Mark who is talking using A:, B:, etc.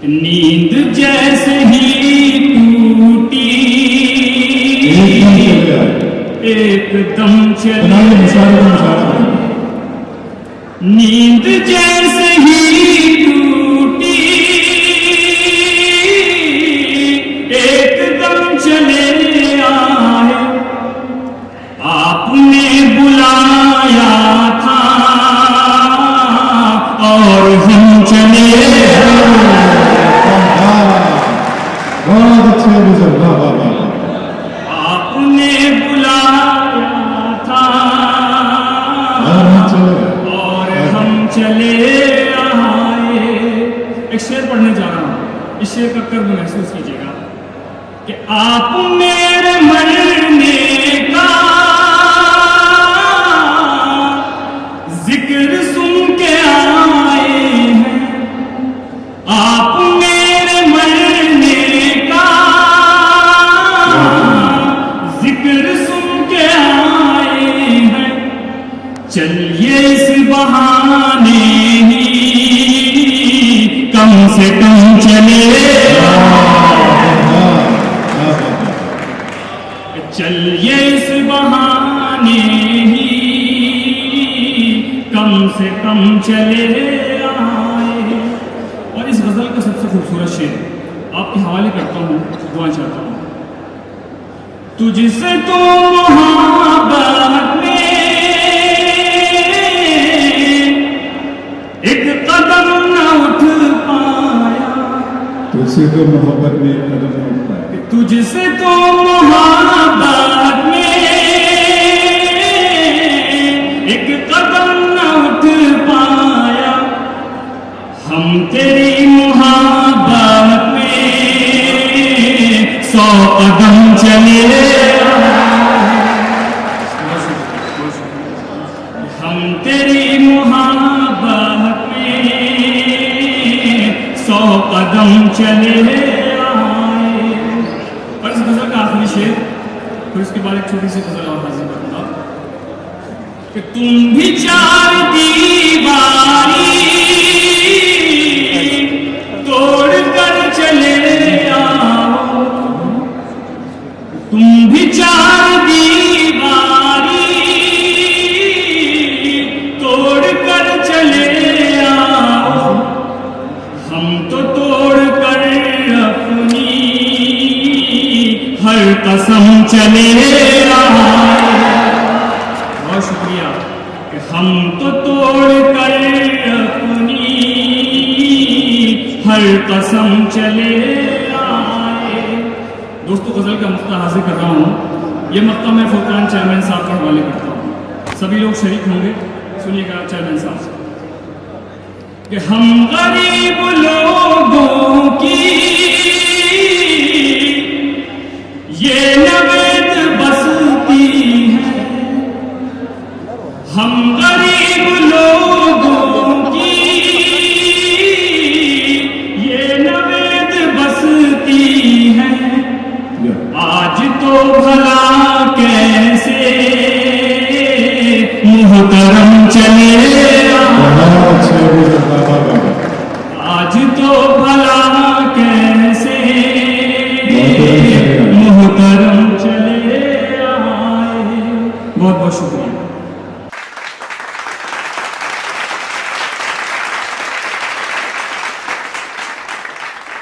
A: नींद जैसे ही टूटी एकदम चले, नींद जैसे ही टूटी एकदम चले आए, आपने बुलाया था और हम चले।
B: बहुत अच्छे गुजर, वाह वाह वाह।
A: आपने बुलाया था और हम चले आए। एक शेर पढ़ने जा रहा हूं, इस शेर का कर्म महसूस कीजिएगा कि आप मेरे मरने का जिक्र सुन के आए हैं, आप मेरे मरने का जिक्र सुन के आए हैं, चलिए इस बहाने ही कम से कम चले, चलिए इस बहाने ही कम से कम चले आए। और इस गजल का सबसे खूबसूरत शेर आपके हवाले करता हूँ, दुआ चाहता हूँ। तुझसे तो मोहब्बत में एक कदम न उठ पाया,
B: तुझसे तो मोहब्बत में एक कदम न उठ पाया,
A: तुझसे तो मोहब्बत में एक कदम न उठ पाया, हम तेरी मोहब्बत में 100 कदम चले, हम तेरी मोहब्बत में 100 कदम चले आए। और इस गजल का आखिरी शेर, फिर उसके बाद एक छोटी सी गजल और हाजिर करूंगा कि तुम भी चार दीवारी तोड़ कर चले आओ, तुम भी चार दीवारी तोड़ कर चले आओ, हम तो तोड़ कर अपनी हर कसम चले आए। बहुत शुक्रिया कि हम तो तोड़ कर अपनी हर कसम चले आए। दोस्तों, गजल का मक्ता हाजिर कर रहा हूँ। ये मक्ता मैं फुरकान चेयरमैन साहब के हवाले करता हूँ, सभी लोग शरीक होंगे, सुनिएगा चेयरमैन साहब से कि हम गरीब लोगों की ये नवेद बसती है, हम गरीब लोगों की ये नवेद बसती है, आज तो भला कैसे मुहतरम चले।
B: बहुत अच्छे गुजर, वाह वाह वाह।